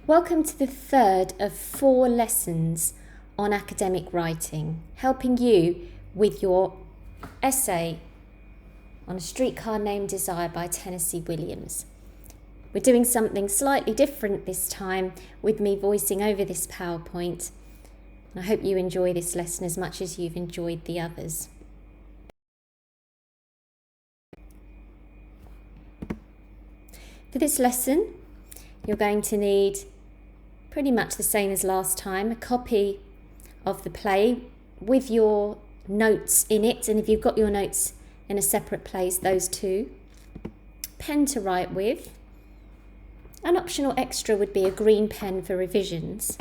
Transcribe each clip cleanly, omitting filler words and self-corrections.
Welcome to the third of 4 lessons on academic writing, helping you with your essay on A Streetcar Named Desire by Tennessee Williams. We're doing something slightly different this time with me voicing over this PowerPoint. I hope you enjoy this lesson as much as you've enjoyed the others. For this lesson, you're going to need pretty much the same as last time, a copy of the play with your notes in it, and if you've got your notes in a separate place, those two. Pen to write with. An optional extra would be a green pen for revisions.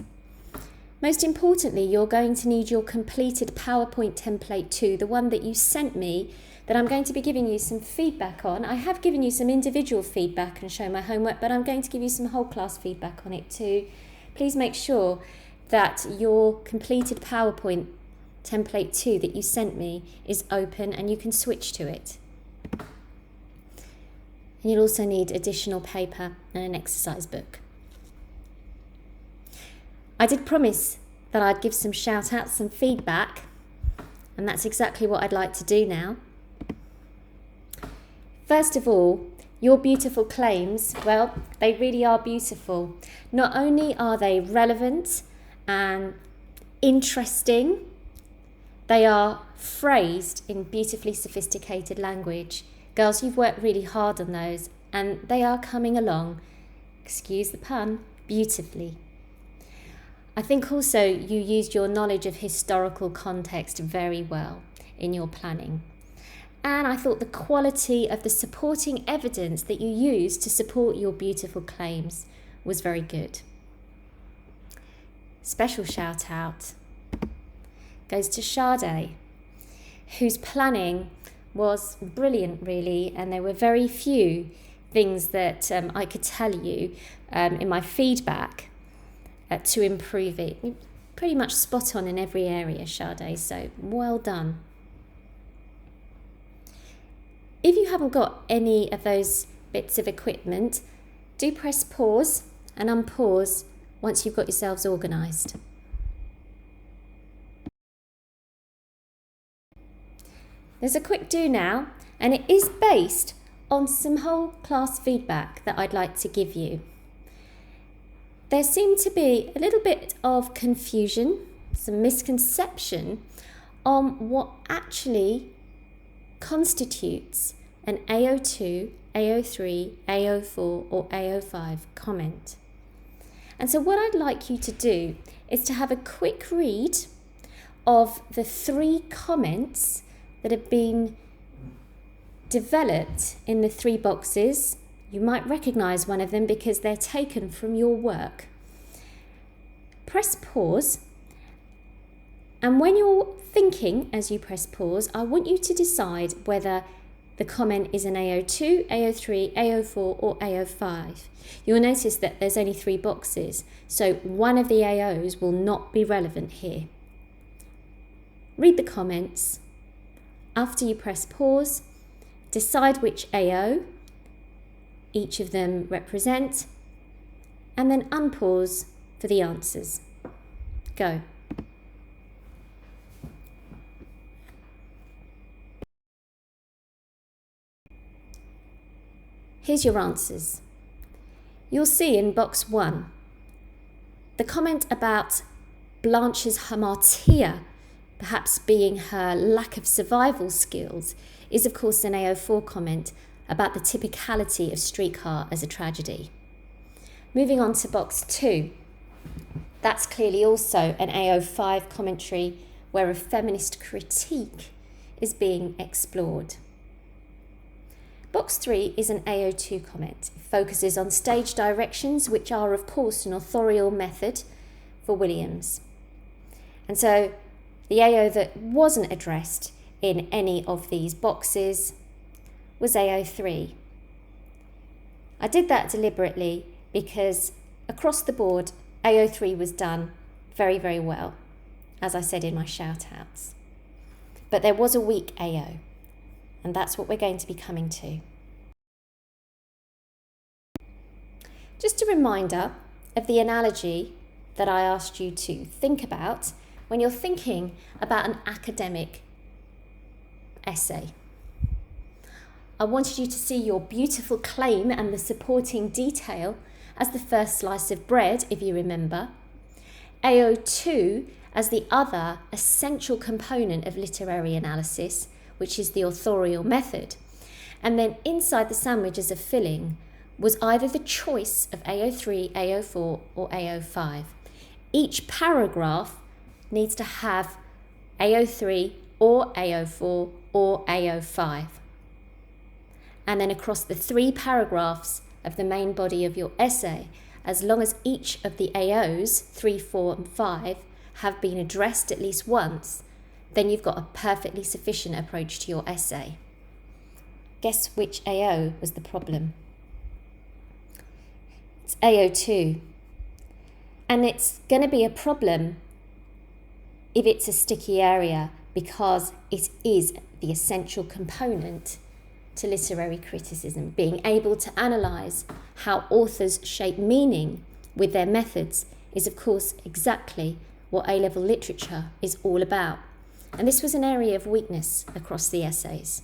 Most importantly, you're going to need your completed PowerPoint template 2, the one that you sent me, that I'm going to be giving you some feedback on. I have given you some individual feedback and shown my homework, but I'm going to give you some whole class feedback on it too. Please make sure that your completed PowerPoint template 2 that you sent me is open and you can switch to it. And you'll also need additional paper and an exercise book. I did promise that I'd give some shout outs, some feedback, and that's exactly what I'd like to do now. First of all, your beautiful claims, well, they really are beautiful. Not only are they relevant and interesting, they are phrased in beautifully sophisticated language. Girls, you've worked really hard on those, and they are coming along, excuse the pun, beautifully. I think also you used your knowledge of historical context very well in your planning. And I thought the quality of the supporting evidence that you used to support your beautiful claims was very good. Special shout out goes to Sade, whose planning was brilliant really, and there were very few things that I could tell you in my feedback to improve it. Pretty much spot on in every area, Sade, so well done. If you haven't got any of those bits of equipment, do press pause and unpause once you've got yourselves organised. There's a quick do now, and it is based on some whole class feedback that I'd like to give you. There seemed to be a little bit of confusion, some misconception on what actually constitutes an AO2, AO3, AO4 or AO5 comment. And so what I'd like you to do is to have a quick read of the 3 comments that have been developed in the 3 boxes. You might recognise one of them because they're taken from your work. Press pause, and when you're thinking as you press pause, I want you to decide whether the comment is an AO2, AO3, AO4 or AO5. You'll notice that there's only 3 boxes, so one of the AOs will not be relevant here. Read the comments. After you press pause, decide which AO each of them represent, and then unpause for the answers. Go. Here's your answers. You'll see in box 1, the comment about Blanche's hamartia perhaps being her lack of survival skills is of course an AO4 comment about the typicality of Streetcar as a tragedy. Moving on to box 2, that's clearly also an AO5 commentary where a feminist critique is being explored. Box 3 is an AO2 comment. It focuses on stage directions, which are of course an authorial method for Williams. And so the AO that wasn't addressed in any of these boxes was AO3. I did that deliberately because across the board AO3 was done very, very well, as I said in my shout outs. But there was a weak AO, and that's what we're going to be coming to. Just a reminder, of the analogy that I asked you to think about when you're thinking about an academic essay. I wanted you to see your beautiful claim and the supporting detail as the first slice of bread, if you remember. AO2 as the other essential component of literary analysis, which is the authorial method. And then inside the sandwich as a filling was either the choice of AO3, AO4 or AO5. Each paragraph needs to have AO3 or AO4 or AO5. And then across the 3 paragraphs of the main body of your essay, as long as each of the AOs, 3, 4 and 5, have been addressed at least once, then you've got a perfectly sufficient approach to your essay. Guess which AO was the problem? It's AO2. And it's going to be a problem if it's a sticky area because it is the essential component to literary criticism, being able to analyse how authors shape meaning with their methods is of course exactly what A-level literature is all about. And this was an area of weakness across the essays.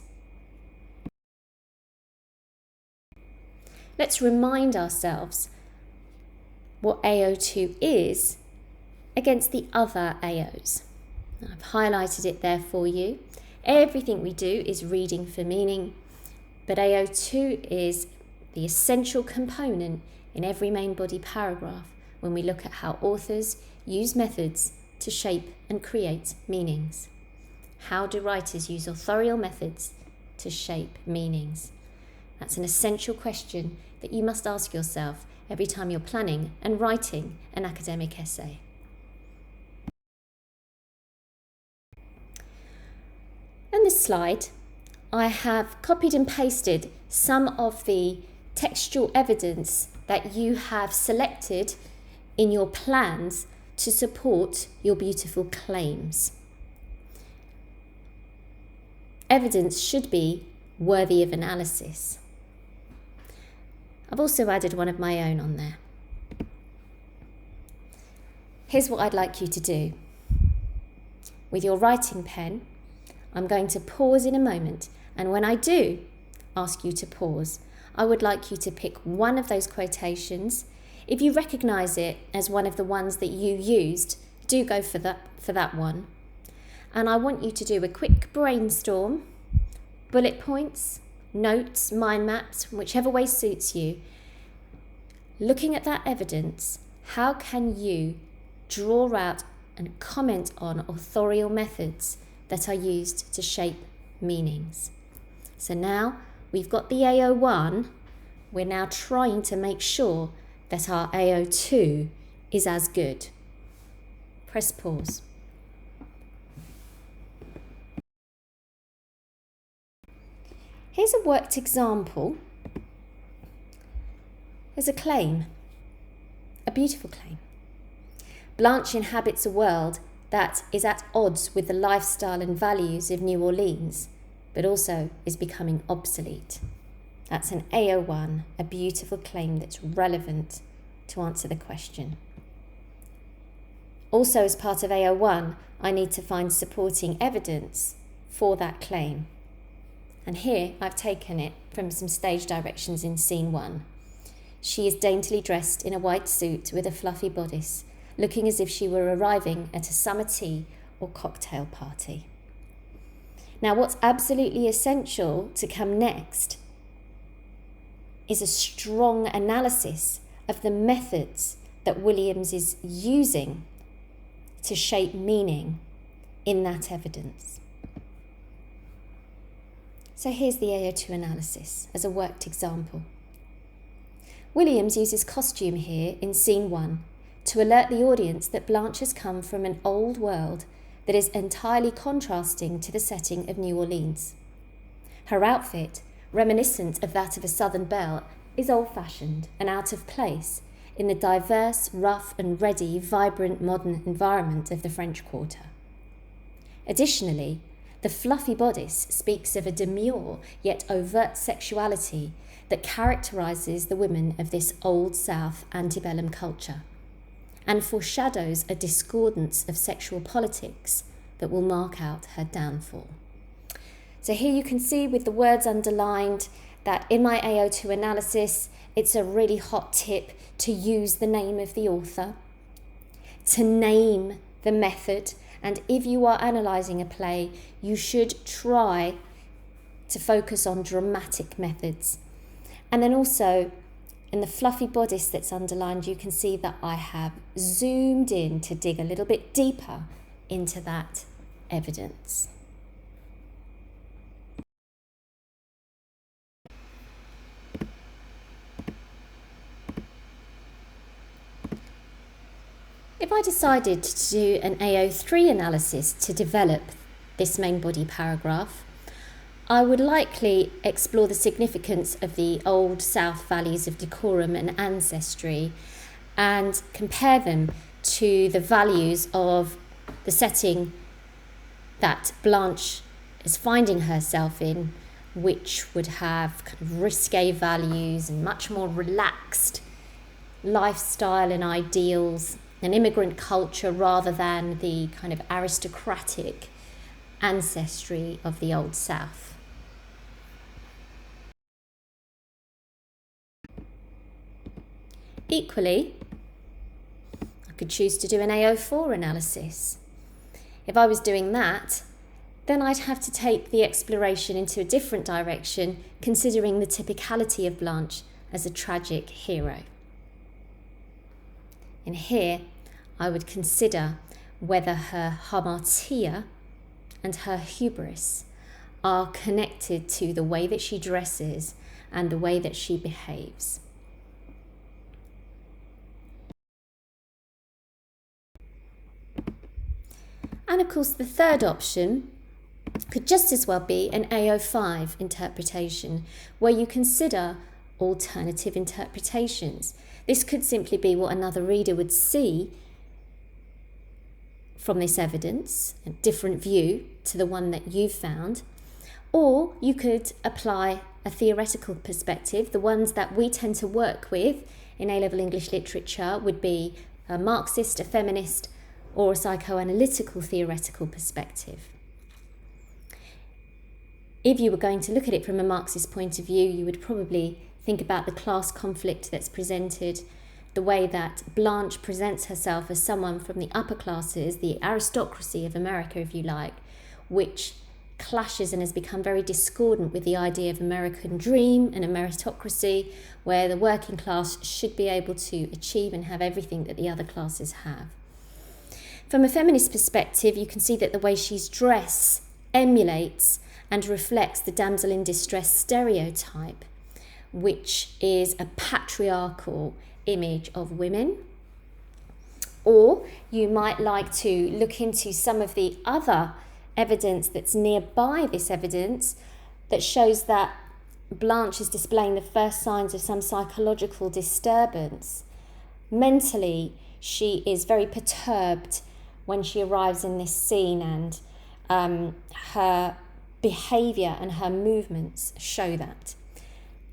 Let's remind ourselves what AO2 is against the other AOs. I've highlighted it there for you. Everything we do is reading for meaning, but AO2 is the essential component in every main body paragraph when we look at how authors use methods to shape and create meanings. How do writers use authorial methods to shape meanings? That's an essential question that you must ask yourself every time you're planning and writing an academic essay. On this slide, I have copied and pasted some of the textual evidence that you have selected in your plans to support your beautiful claims. Evidence should be worthy of analysis. I've also added one of my own on there. Here's what I'd like you to do. With your writing pen, I'm going to pause in a moment, and when I do ask you to pause, I would like you to pick one of those quotations. If you recognise it as one of the ones that you used, do go for that one. And I want you to do a quick brainstorm, bullet points, notes, mind maps, whichever way suits you. Looking at that evidence, how can you draw out and comment on authorial methods that are used to shape meanings? So now we've got the AO1, we're now trying to make sure that our AO2 is as good. Press pause. Here's a worked example. There's a claim, a beautiful claim. Blanche inhabits a world that is at odds with the lifestyle and values of New Orleans, but also is becoming obsolete. That's an AO1, a beautiful claim that's relevant to answer the question. Also, as part of AO1, I need to find supporting evidence for that claim. And here I've taken it from some stage directions in scene 1. She is daintily dressed in a white suit with a fluffy bodice, looking as if she were arriving at a summer tea or cocktail party. Now, what's absolutely essential to come next is a strong analysis of the methods that Williams is using to shape meaning in that evidence. So here's the AO2 analysis as a worked example. Williams uses costume here in scene 1 to alert the audience that Blanche has come from an old world that is entirely contrasting to the setting of New Orleans. Her outfit, reminiscent of that of a Southern belle, is old-fashioned and out of place in the diverse, rough and ready, vibrant modern environment of the French Quarter. Additionally, The fluffy bodice speaks of a demure yet overt sexuality that characterises the women of this Old South antebellum culture, and foreshadows a discordance of sexual politics that will mark out her downfall. So here you can see with the words underlined that in my AO2 analysis, it's a really hot tip to use the name of the author, to name the method, and if you are analysing a play, you should try to focus on dramatic methods. And then also, in the fluffy bodice that's underlined, you can see that I have zoomed in to dig a little bit deeper into that evidence. If I decided to do an AO3 analysis to develop this main body paragraph, I would likely explore the significance of the Old South values of decorum and ancestry and compare them to the values of the setting that Blanche is finding herself in, which would have kind of risque values and much more relaxed lifestyle and ideals, an immigrant culture rather than the kind of aristocratic ancestry of the Old South. Equally, I could choose to do an AO4 analysis. If I was doing that, then I'd have to take the exploration into a different direction, considering the typicality of Blanche as a tragic hero. And here, I would consider whether her hamartia and her hubris are connected to the way that she dresses and the way that she behaves. And of course, the third option could just as well be an AO5 interpretation, where you consider alternative interpretations. This could simply be what another reader would see from this evidence, a different view to the one that you've found. Or you could apply a theoretical perspective. The ones that we tend to work with in A-level English literature would be a Marxist, a feminist, or a psychoanalytical theoretical perspective. If you were going to look at it from a Marxist point of view, you would probably think about the class conflict that's presented, the way that Blanche presents herself as someone from the upper classes, the aristocracy of America, if you like, which clashes and has become very discordant with the idea of American dream and a meritocracy, where the working class should be able to achieve and have everything that the other classes have. From a feminist perspective, you can see that the way she's dressed emulates and reflects the damsel in distress stereotype, which is a patriarchal image of women. Or you might like to look into some of the other evidence that's nearby this evidence that shows that Blanche is displaying the first signs of some psychological disturbance. Mentally, she is very perturbed when she arrives in this scene, and her behaviour and her movements show that.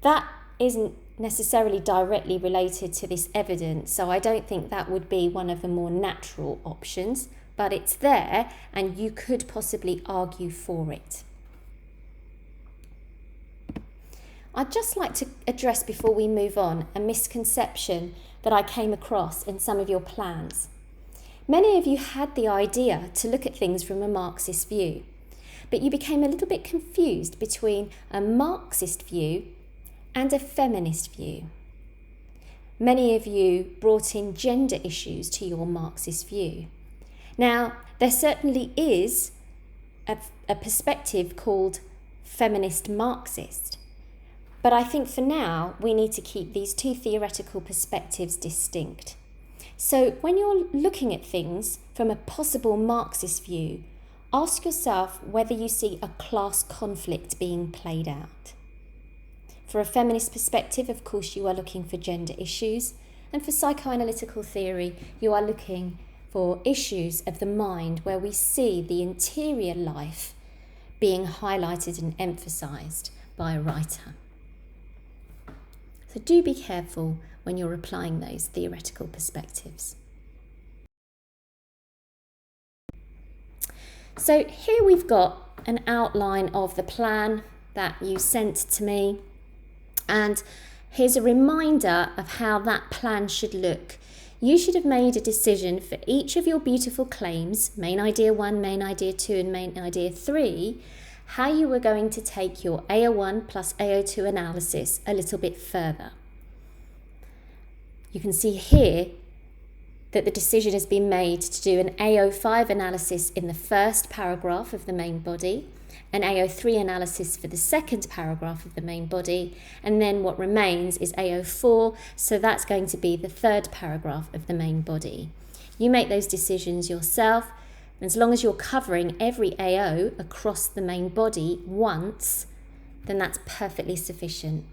That isn't necessarily directly related to this evidence, so I don't think that would be one of the more natural options, but it's there and you could possibly argue for it. I'd just like to address, before we move on, a misconception that I came across in some of your plans. Many of you had the idea to look at things from a Marxist view, but you became a little bit confused between a Marxist view and a feminist view. Many of you brought in gender issues to your Marxist view. Now, there certainly is a perspective called feminist Marxist, but I think for now we need to keep these two theoretical perspectives distinct. So when you're looking at things from a possible Marxist view, ask yourself whether you see a class conflict being played out. For a feminist perspective, of course, you are looking for gender issues, and for psychoanalytical theory, you are looking for issues of the mind where we see the interior life being highlighted and emphasised by a writer. So do be careful when you're applying those theoretical perspectives. So here we've got an outline of the plan that you sent to me, and here's a reminder of how that plan should look. You should have made a decision for each of your beautiful claims, main idea 1, main idea 2 and main idea 3, how you were going to take your AO1 plus AO2 analysis a little bit further. You can see here that the decision has been made to do an AO5 analysis in the first paragraph of the main body, an AO3 analysis for the second paragraph of the main body, and then what remains is AO4, so that's going to be the third paragraph of the main body. You make those decisions yourself, and as long as you're covering every AO across the main body once, then that's perfectly sufficient.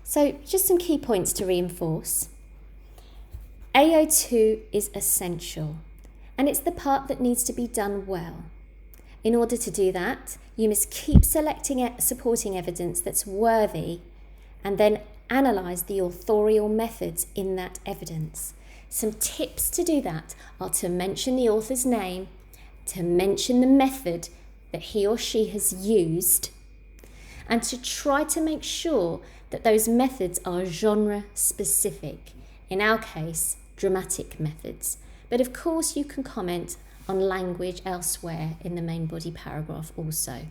So just some key points to reinforce. AO2 is essential, and it's the part that needs to be done well. In order to do that, you must keep selecting supporting evidence that's worthy and then analyse the authorial methods in that evidence. Some tips to do that are to mention the author's name, to mention the method that he or she has used, and to try to make sure that those methods are genre specific. In our case, dramatic methods. But of course you can comment on language elsewhere in the main body paragraph also.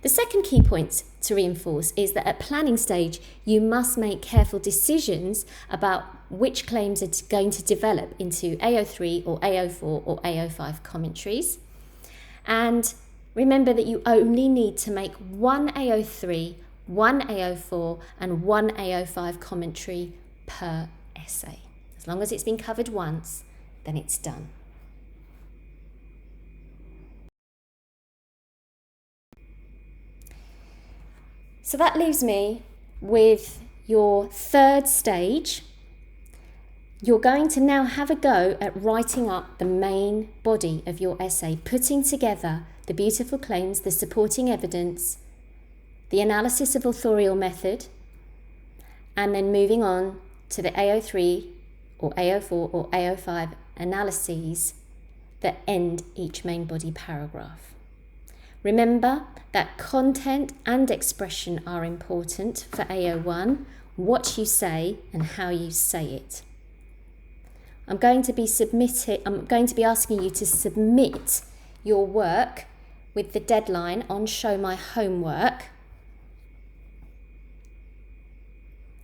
The second key point to reinforce is that at planning stage, you must make careful decisions about which claims are going to develop into AO3 or AO4 or AO5 commentaries. And remember that you only need to make one AO3, one AO4 and one AO5 commentary per essay. As long as it's been covered once, then it's done. So that leaves me with your third stage. You're going to now have a go at writing up the main body of your essay, putting together the beautiful claims, the supporting evidence, the analysis of authorial method, and then moving on to the AO3 or AO4 or AO5 analyses that end each main body paragraph. Remember that content and expression are important for AO1, what you say and how you say it. I'm going to be asking you to submit your work with the deadline on Show My Homework.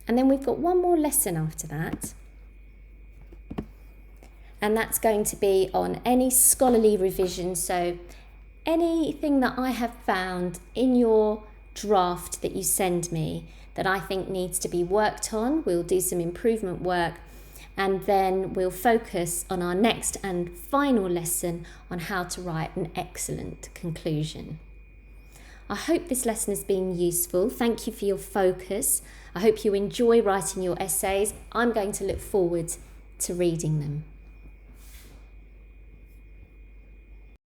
And then we've got one more lesson after that. And that's going to be on any scholarly revision. So anything that I have found in your draft that you send me that I think needs to be worked on, we'll do some improvement work, and then we'll focus on our next and final lesson on how to write an excellent conclusion. I hope this lesson has been useful. Thank you for your focus. I hope you enjoy writing your essays. I'm going to look forward to reading them.